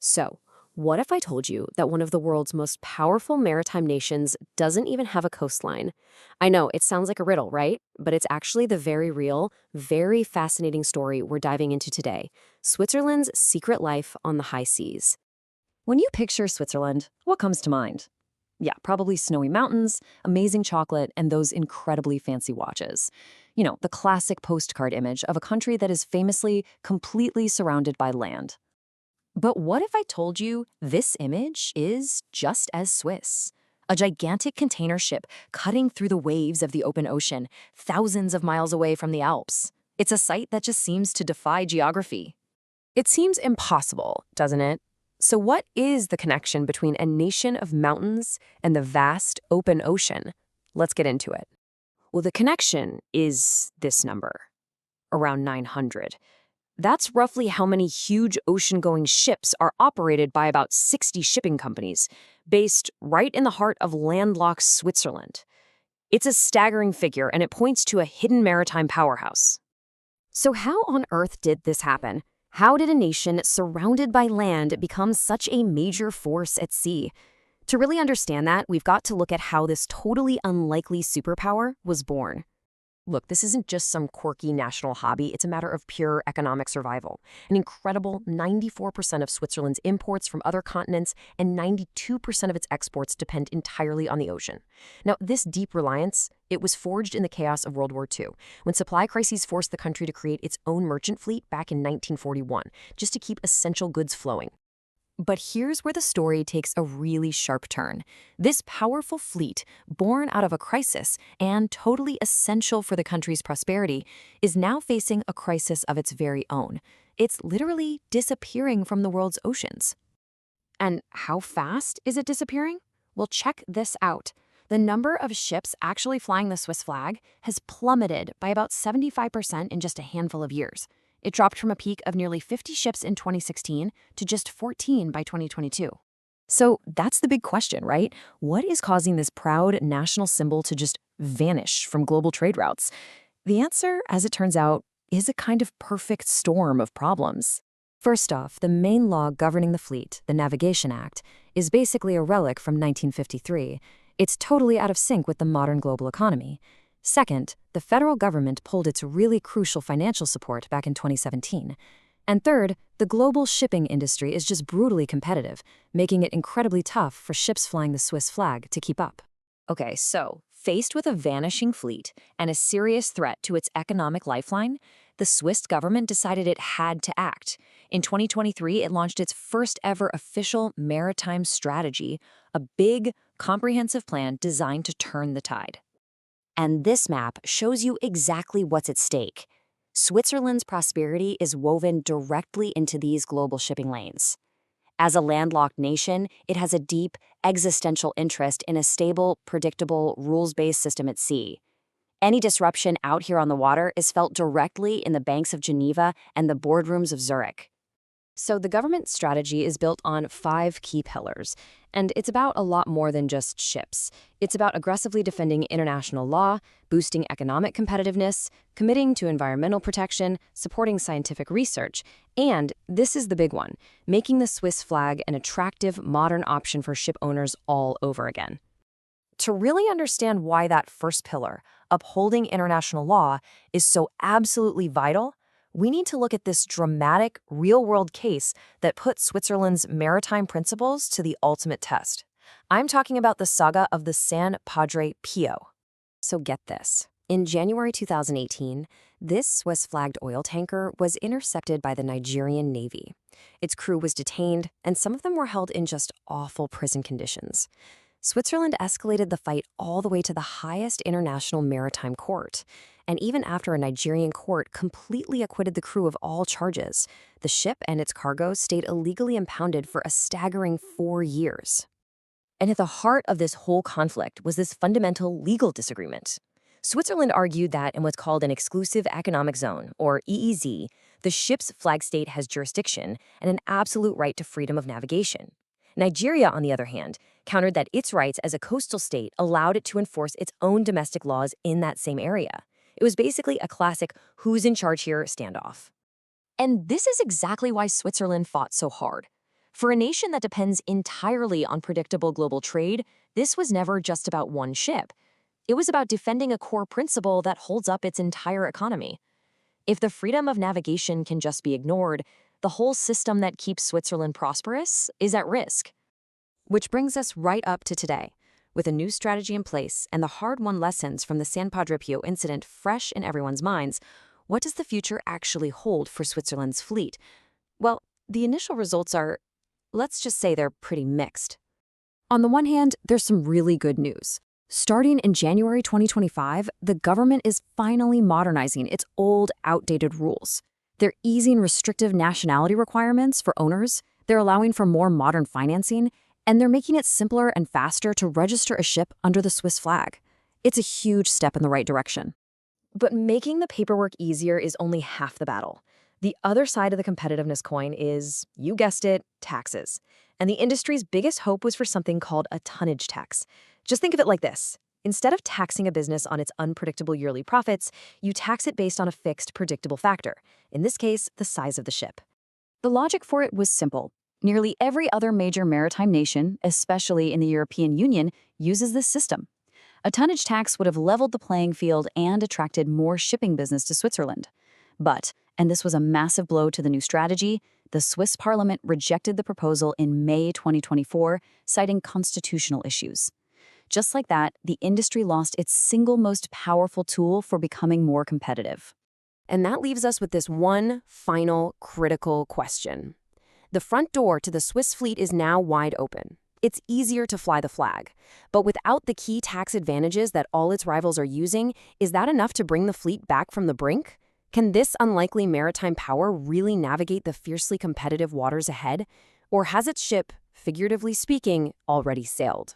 So, what if I told you that one of the world's most powerful maritime nations doesn't even have a coastline? I know, it sounds like a riddle, right? But it's actually the very real, very fascinating story we're diving into today: Switzerland's secret life on the high seas. When you picture Switzerland, what comes to mind? Yeah, probably snowy mountains, amazing chocolate, and those incredibly fancy watches. The classic postcard image of a country that is famously completely surrounded by land. But what if I told you this image is just as Swiss? A gigantic container ship cutting through the waves of the open ocean, thousands of miles away from the Alps. It's a sight that just seems to defy geography. It seems impossible, doesn't it? So, what is the connection between a nation of mountains and the vast open ocean? Let's get into it. Well, the connection is this number, around 900. That's roughly how many huge ocean-going ships are operated by about 60 shipping companies, based right in the heart of landlocked Switzerland. It's a staggering figure, and it points to a hidden maritime powerhouse. So how on earth did this happen? How did a nation surrounded by land become such a major force at sea? To really understand that, we've got to look at how this totally unlikely superpower was born. Look, this isn't just some quirky national hobby, it's a matter of pure economic survival. An incredible 94% of Switzerland's imports from other continents and 92% of its exports depend entirely on the ocean. Now, this deep reliance, it was forged in the chaos of World War II, when supply crises forced the country to create its own merchant fleet back in 1941, just to keep essential goods flowing. But here's where the story takes a really sharp turn. This powerful fleet, born out of a crisis and totally essential for the country's prosperity, is now facing a crisis of its very own. It's literally disappearing from the world's oceans. And how fast is it disappearing? Well, check this out. The number of ships actually flying the Swiss flag has plummeted by about 75% in just a handful of years. It dropped from a peak of nearly 50 ships in 2016 to just 14 by 2022. So that's the big question, right? What is causing this proud national symbol to just vanish from global trade routes? The answer, as it turns out, is a kind of perfect storm of problems. First off, the main law governing the fleet, the Navigation Act, is basically a relic from 1953. It's totally out of sync with the modern global economy. Second, the federal government pulled its really crucial financial support back in 2017. And third, the global shipping industry is just brutally competitive, making it incredibly tough for ships flying the Swiss flag to keep up. Okay, so faced with a vanishing fleet and a serious threat to its economic lifeline, the Swiss government decided it had to act. In 2023, it launched its first ever official maritime strategy, a big, comprehensive plan designed to turn the tide. And this map shows you exactly what's at stake. Switzerland's prosperity is woven directly into these global shipping lanes. As a landlocked nation, it has a deep, existential interest in a stable, predictable, rules-based system at sea. Any disruption out here on the water is felt directly in the banks of Geneva and the boardrooms of Zurich. So the government strategy is built on 5 key pillars, and it's about a lot more than just ships. It's about aggressively defending international law, boosting economic competitiveness, committing to environmental protection, supporting scientific research, and, this is the big one, making the Swiss flag an attractive, modern option for ship owners all over again. To really understand why that first pillar, upholding international law, is so absolutely vital, we need to look at this dramatic, real-world case that put Switzerland's maritime principles to the ultimate test. I'm talking about the saga of the San Padre Pio. So get this. In January 2018, this Swiss-flagged oil tanker was intercepted by the Nigerian Navy. Its crew was detained, and some of them were held in just awful prison conditions. Switzerland escalated the fight all the way to the highest international maritime court. And even after a Nigerian court completely acquitted the crew of all charges, the ship and its cargo stayed illegally impounded for a staggering 4 years. And at the heart of this whole conflict was this fundamental legal disagreement. Switzerland argued that in what's called an exclusive economic zone, or EEZ, the ship's flag state has jurisdiction and an absolute right to freedom of navigation. Nigeria, on the other hand, countered that its rights as a coastal state allowed it to enforce its own domestic laws in that same area. It was basically a classic who's in charge here standoff. And this is exactly why Switzerland fought so hard. For a nation that depends entirely on predictable global trade, this was never just about one ship. It was about defending a core principle that holds up its entire economy. If the freedom of navigation can just be ignored, the whole system that keeps Switzerland prosperous is at risk. Which brings us right up to today. With a new strategy in place and the hard-won lessons from the San Padre Pio incident fresh in everyone's minds, what does the future actually hold for Switzerland's fleet? Well, the initial results are, let's just say they're pretty mixed. On the one hand, there's some really good news. Starting in January 2025, the government is finally modernizing its old, outdated rules. They're easing restrictive nationality requirements for owners, they're allowing for more modern financing, and they're making it simpler and faster to register a ship under the Swiss flag. It's a huge step in the right direction. But making the paperwork easier is only half the battle. The other side of the competitiveness coin is, you guessed it, taxes. And the industry's biggest hope was for something called a tonnage tax. Just think of it like this. Instead of taxing a business on its unpredictable yearly profits, you tax it based on a fixed, predictable factor. In this case, the size of the ship. The logic for it was simple. Nearly every other major maritime nation, especially in the European Union, uses this system. A tonnage tax would have leveled the playing field and attracted more shipping business to Switzerland. But, and this was a massive blow to the new strategy, the Swiss parliament rejected the proposal in May 2024, citing constitutional issues. Just like that, the industry lost its single most powerful tool for becoming more competitive. And that leaves us with this one final critical question. The front door to the Swiss fleet is now wide open. It's easier to fly the flag. But without the key tax advantages that all its rivals are using, is that enough to bring the fleet back from the brink? Can this unlikely maritime power really navigate the fiercely competitive waters ahead? Or has its ship, figuratively speaking, already sailed?